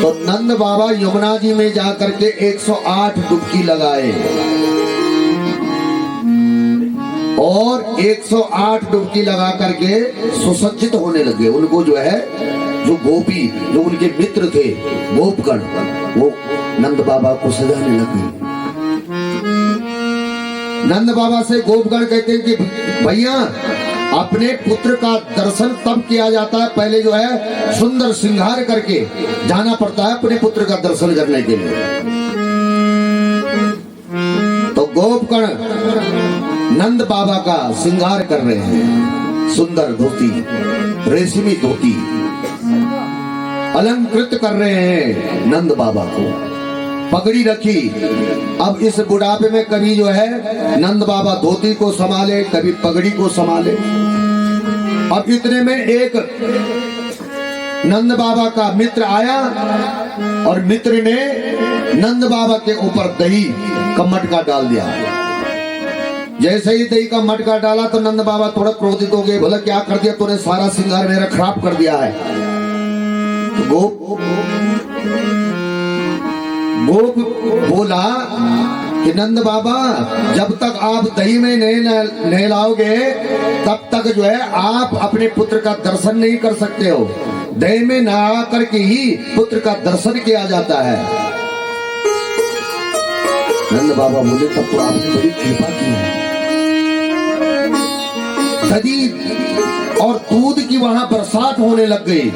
तो नंद बाबा यमुना जी में जाकर के 108 डुबकी लगाए और 108 डुबकी लगा करके सुसज्जित होने लगे। उनको जो है, जो गोपी, जो उनके मित्र थे गोपगण, वो नंद बाबा को सजाने लगे। नंद बाबा से गोपगण कहते हैं कि भैया, अपने पुत्र का दर्शन तब किया जाता है, पहले जो है सुंदर श्रृंगार करके जाना पड़ता है अपने पुत्र का दर्शन करने के लिए। तो गोपगण नंद बाबा का श्रृंगार कर रहे हैं, सुंदर धोती, रेशमी धोती अलंकृत कर रहे हैं नंद बाबा को, पगड़ी रखी। अब इस बुढ़ापे में कभी जो है नंद बाबा धोती को संभाले, कभी पगड़ी को संभाले। अब इतने में एक नंद बाबा का मित्र आया और मित्र ने नंद बाबा के ऊपर दही का मटका डाल दिया। जैसे ही दही का मटका डाला तो नंद बाबा थोड़ा क्रोधित हो गए, बोला क्या कर दिया तूने, सारा श्रृंगार मेरा खराब कर दिया है। तो गोप बोला कि नंद बाबा, जब तक आप दही में नहीं नहलाओगे तब तक जो है आप अपने पुत्र का दर्शन नहीं कर सकते हो। दही में नहा करके ही पुत्र का दर्शन किया जाता है। नंद बाबा बोले तब तो आपने बड़ी कृपा की है। दही और दूध की वहां बरसात होने लग गई।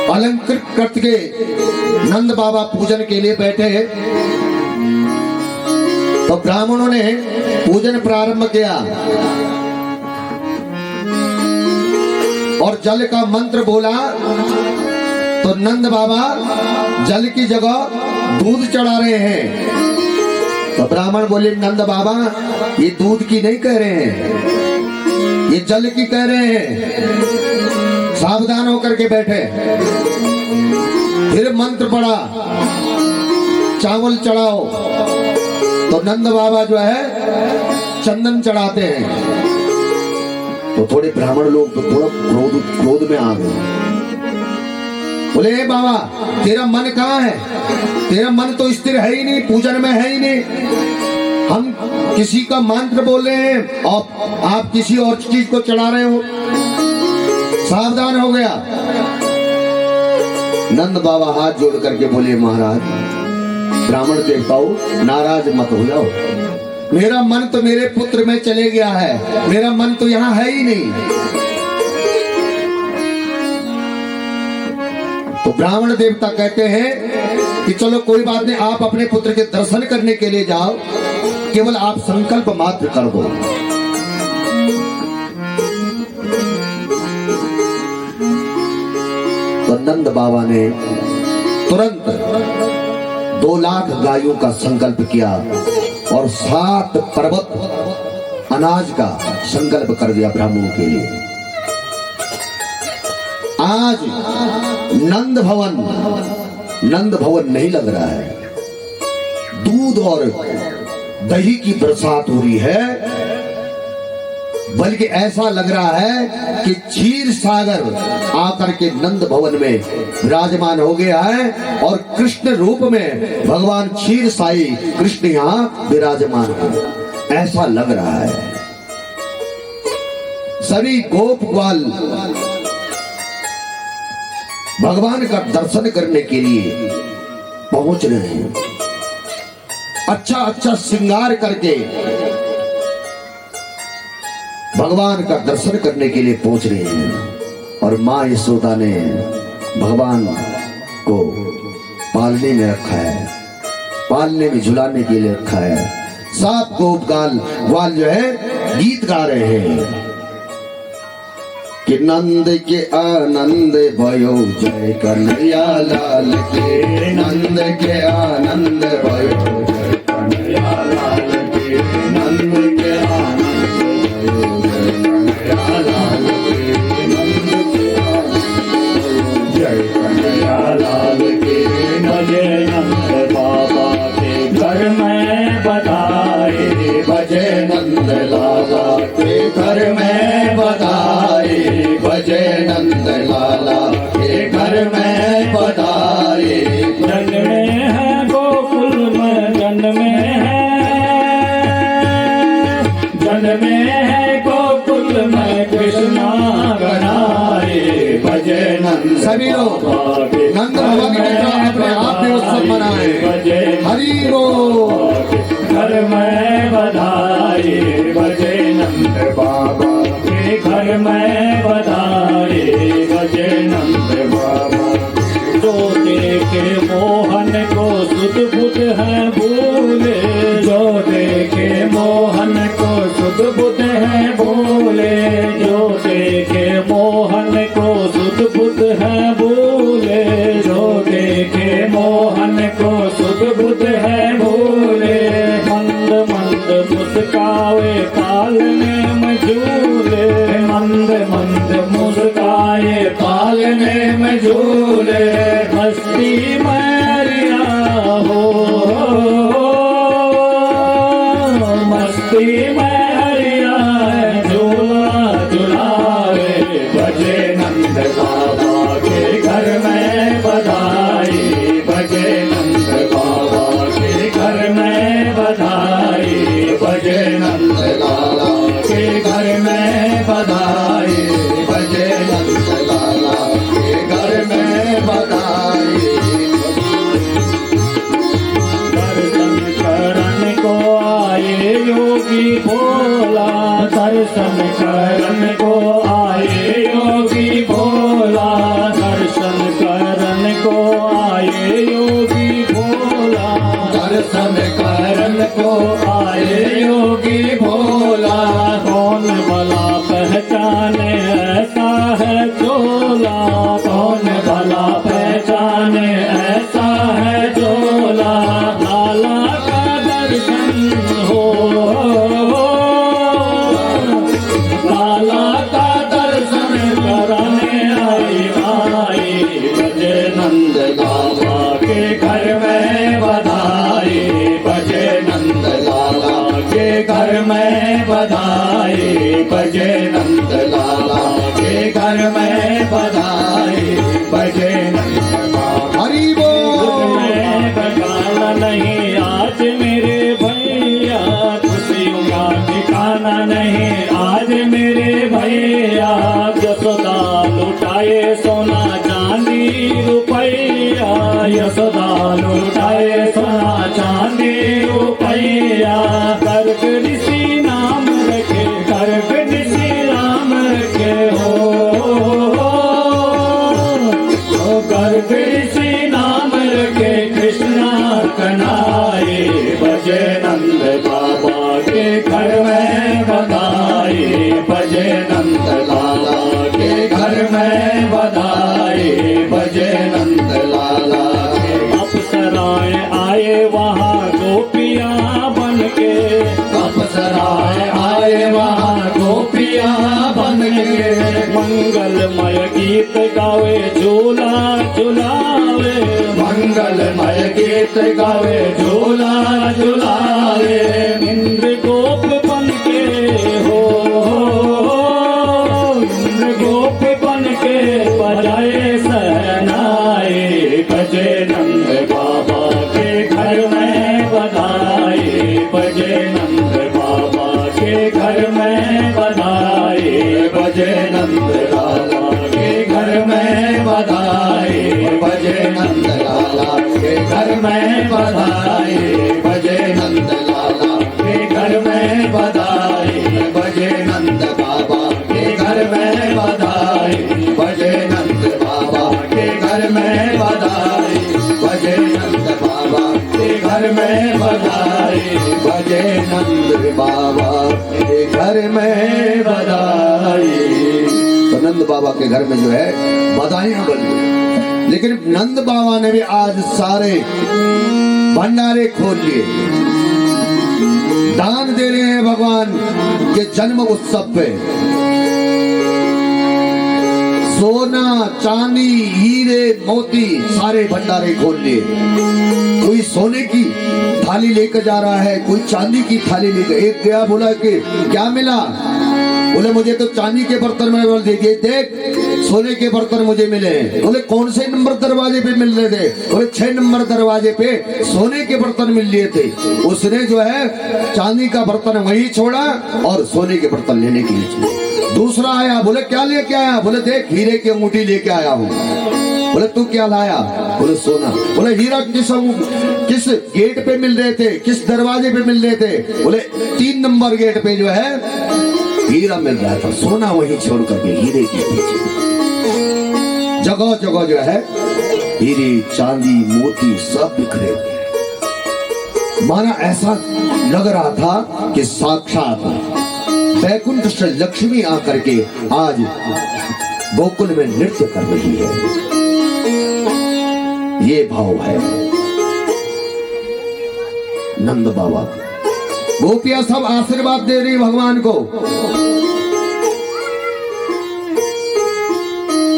अलंकृत करके नंद बाबा पूजन के लिए बैठे, तो ब्राह्मणों ने पूजन प्रारंभ किया और जल का मंत्र बोला। तो नंद बाबा जल की जगह दूध चढ़ा रहे हैं। तो ब्राह्मण बोले नंद बाबा, ये दूध की नहीं कह रहे हैं, ये जल की कह रहे हैं, सावधान होकर के बैठे। फिर मंत्र पड़ा, चावल चढ़ाओ। तो नंद बाबा जो है चंदन चढ़ाते हैं। तो थोड़े ब्राह्मण लोग तो थोड़ा क्रोध में आ गए। बोले बाबा, तेरा मन कहाँ है? तेरा मन तो स्थिर है ही नहीं, पूजन में है ही नहीं। हम किसी का मंत्र बोल रहे हैं और आप किसी और चीज को चढ़ा रहे हो। सावधान हो गया। नंद बाबा हाथ जोड़ करके बोले महाराज, ब्राह्मण देवताओं नाराज मत हो जाओ, मेरा मन तो मेरे पुत्र में चले गया है, मेरा मन तो यहाँ है ही नहीं। तो ब्राह्मण देवता कहते हैं कि चलो कोई बात नहीं, आप अपने पुत्र के दर्शन करने के लिए जाओ, केवल आप संकल्प मात्र कर दो। तो नंद बाबा ने तुरंत 2 लाख गायों का संकल्प किया और 7 पर्वत अनाज का संकल्प कर दिया ब्राह्मणों के लिए। आज नंद भवन नहीं लग रहा है, दूध और दही की बरसात हो रही है, बल्कि ऐसा लग रहा है कि क्षीर सागर आकर के नंद भवन में विराजमान हो गया है और कृष्ण रूप में भगवान क्षीर साई कृष्ण यहाँ विराजमान है, ऐसा लग रहा है। सभी गोप ग्वाल भगवान का दर्शन करने के लिए पहुंच रहे हैं, अच्छा अच्छा श्रृंगार करके भगवान का दर्शन करने के लिए पहुंच रहे हैं। और माँ यशोदा ने भगवान को पालने में रखा है, पालने में झुलाने के लिए रखा है। सब गोप ग्वाल जो है गीत गा रहे हैं कि नंद के आनंद भयो जय कन्हैया लाल के, नंद के आनंद भयो जय कन्हैया लाल के, नंद के आनंद भयो जय कन्हैया लाल के, नंद के आनंद जय कन्हैया लाल के। बजे नंद बाबा के घर में बधाई, बजे नंद लाला के घर में बधाई, बजे नंद लाला के घर में पधारे। जन्मे है गोकुल में, जन्मे है गोकुल में कृष्णा बनाए भजे नंद। सभी लोग नंद भवन की तरह अपने आप में उत्सव मनाए। हरि बोल। घर में बधाई बजे नंद बाबा के, घर में बधाई बजे नंद बाबा। जो देखे मोहन को सुध बुध है भूले, जो देखे मोहन को सुध बुध है भूले, जो देखे मोहन को सुध बुध है भूले, जो देखे मोहन को सुध बुध है भूले। मंद मंद मुस्कावे पालने में झूले, मंद मंद मुस्काए पालने में झूले। मस्ती मैरिया हो, मस्ती मैरिया झूला झुलावे बजे नंद बाबा के, घर में बधाई बजे नंद बाबा के, घर में बधाई बजे नंद लाला के, घर में बधाई बजे नंद लाला के घर में बधाई। दर्शन करन को आए योगी भोला, दर्शन करन को आए योगी भोला, दर्शन करन को आए योगी भोला, दर्शन करन को आए योगी भोला। कौन भला पहचाने ऐसा है चोला, कौन भला पहचाने ऐसा है चोला। लाला का दर्शन हो, लाला का दर्शन कराने आई आई बजे नंद बाबा के, घर में बधाई बजे नंद लाला के, घर में बधाई बजे नंद लाला के, घर में बधाई बजे नंद बाबा। हरि बोल। मैं बगाना नहीं आज मेरे भैया, खुशियों का ठिकाना नहीं आज मेरे भैया। यशोदा लुटाए सोना चांदी रुपैया, यशोदा लुटाए सोना चांदी रुपैया। गर्ग ऋषि नाम रखे, गर्ग ऋषि नाम रखे हो, गर्ग ऋषि नाम रखे कृष्णा कन्हाए बजे नंद बाबा के, घर में बधाई बजे नंद लाला के, घर में बधाई बजे नंद लाला के। अप्सराएं आए वहाँ गोपियाँ बन के, अप्सराएं आए वहाँ गोपियाँ बन के। मंगलमय गीत गावे झूला झुलावे, मंगलमय गीत गावे झूला झुलावे। इंद्र गोप बन के हो, इंद्र गोप बन के बजाए सहनाए बजे नंद बाबा के, घर में बधाई बजे नंद बाबा के, घर में बधाई बजे नंद लाला के, घर में बधाई बजे नंद लाला के, घर में बधाई बजे नंद लाला के, घर में बधाई बजे नंद बाबा के, घर में बधाई बजे नंद बाबा के, घर में बधाई बजे नंद बाबा के, घर में बधाई बजे नंद बाबा के, घर में बधाई। तो नंद बाबा के घर में जो है बधाइयां बन गई। लेकिन नंद बाबा ने भी आज सारे भंडारे खोल लिए, दान दे रहे हैं भगवान के जन्म उत्सव पे। सोना चांदी हीरे मोती सारे भंडारे खोल लिए। कोई सोने की थाली लेकर जा रहा है, कोई चांदी की थाली लेकर। एक गया बोला कि क्या मिला, बोले मुझे तो चांदी के बर्तन में दे दिए। देख सोने के बर्तन मुझे मिले। बोले कौन से नंबर दरवाजे पे मिल रहे थे? बोले 6 नंबर दरवाजे पे सोने के बर्तन मिल लिए थे। उसने जो है चांदी का बर्तन वहीं छोड़ा और सोने के बर्तन लेने के लिए चले। दूसरा आया, बोले क्या लेके आया? बोले देख हीरे की अंगूठी लेके आया हूँ। बोले तू क्या लाया? बोले सोना। बोले हीरा किस गेट पे मिल रहे थे, किस दरवाजे पे मिल रहे थे? बोले 3 नंबर गेट पे जो है हीरा मिल रहा था। सोना वहीं छोड़ करके हीरे के पीछे जगह जगह जो है हीरे चांदी मोती सब बिखरे हुए। माना ऐसा लग रहा था कि साक्षात वैकुंठ से लक्ष्मी आकर के आज गोकुल में नृत्य कर रही है। ये भाव है नंद बाबा। गोपियां सब आशीर्वाद दे रही भगवान को,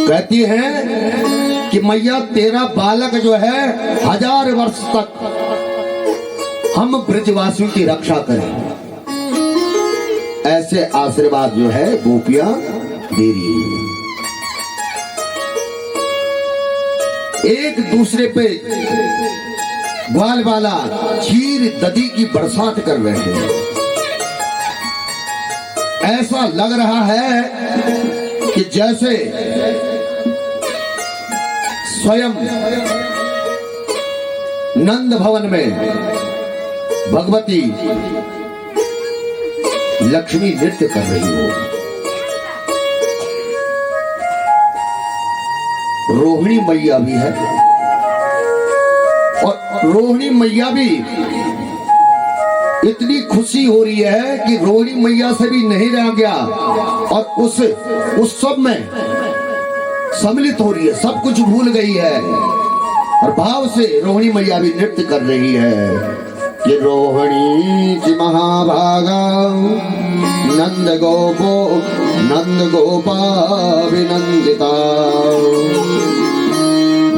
कहती हैं कि मैया तेरा बालक जो है 1000 वर्ष तक हम ब्रजवासियों की रक्षा करें। ऐसे आशीर्वाद जो है गोपियां दे रही हैं। एक दूसरे पे ग्वाल वाला चीर दधी की बरसात कर रहे हैं। ऐसा लग रहा है कि जैसे स्वयं नंद भवन में भगवती लक्ष्मी नृत्य कर रही हो। रोहिणी मैया भी है और रोहिणी मैया भी इतनी खुशी हो रही है कि रोहिणी मैया से भी नहीं रह गया और उस उत्सव में सम्मिलित हो रही है, सब कुछ भूल गई है और भाव से रोहिणी मैया भी नृत्य कर रही है कि रोहिणी की महाभागा नंद गोपाभिनंदिता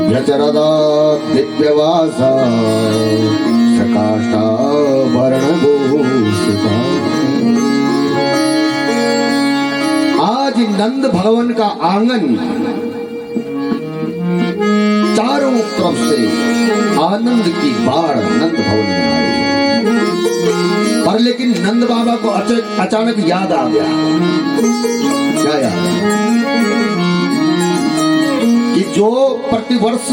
व्यचरदा दिव्यवासा सकाष्ठा वर्णभूषिता। आज नंद भवन का आंगन चारों तरफ से आनंद की बाढ़ नंद भवन में आई है। पर लेकिन नंद बाबा को अचानक याद आ गया। क्या याद? कि जो प्रतिवर्ष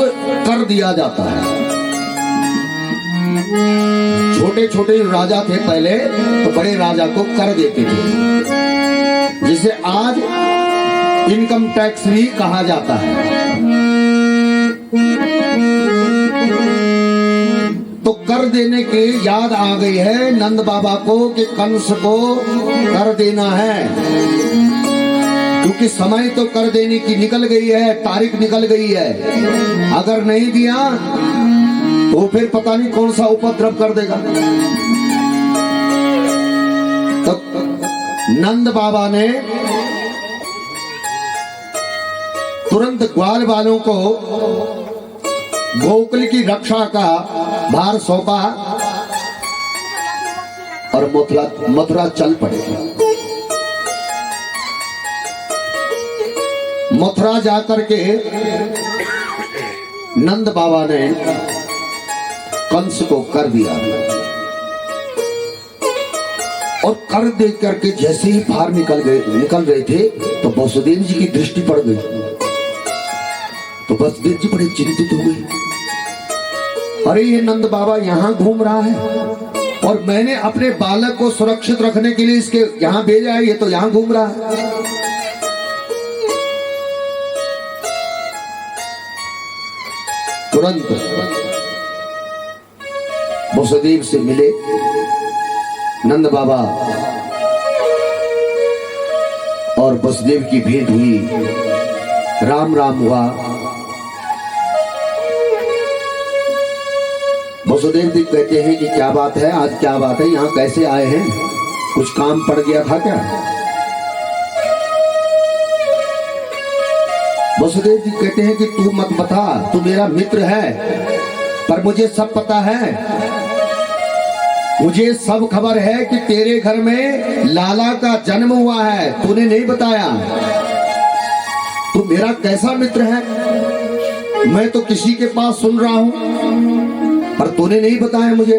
कर दिया जाता है, छोटे छोटे राजा थे पहले तो बड़े राजा को कर देते थे, जिसे आज इनकम टैक्स भी कहा जाता है। तो कर देने की याद आ गई है नंद बाबा को कि कंस को कर देना है, क्योंकि समय तो कर देने की निकल गई है, तारीख निकल गई है। अगर नहीं दिया तो फिर पता नहीं कौन सा उपद्रव कर देगा। तो नंद बाबा ने तुरंत ग्वाल वालों को गोकुल की रक्षा का भार सौंपा और मथुरा चल पड़े। मथुरा जाकर के नंद बाबा ने कंस को कर दिया और कर दे करके जैसे ही बाहर निकल रहे थे तो वसुदेव जी की दृष्टि पड़ गई। तो वसुदेव जी बड़े चिंतित हो गए। अरे ये नंद बाबा यहाँ घूम रहा है और मैंने अपने बालक को सुरक्षित रखने के लिए इसके यहाँ भेजा है, ये तो यहाँ घूम रहा है। तुरंत वसुदेव से मिले नंद बाबा और वसुदेव की भेंट हुई, राम राम हुआ। वसुदेव जी कहते हैं कि क्या बात है, आज क्या बात है, यहाँ कैसे आए हैं, कुछ काम पड़ गया था क्या? वसुदेव जी कहते हैं कि तू मत बता, तू मेरा मित्र है, पर मुझे सब पता है, मुझे सब खबर है कि तेरे घर में लाला का जन्म हुआ है, तूने नहीं बताया। तू मेरा कैसा मित्र है? मैं तो किसी के पास सुन रहा हूं, पर तूने नहीं बताया मुझे।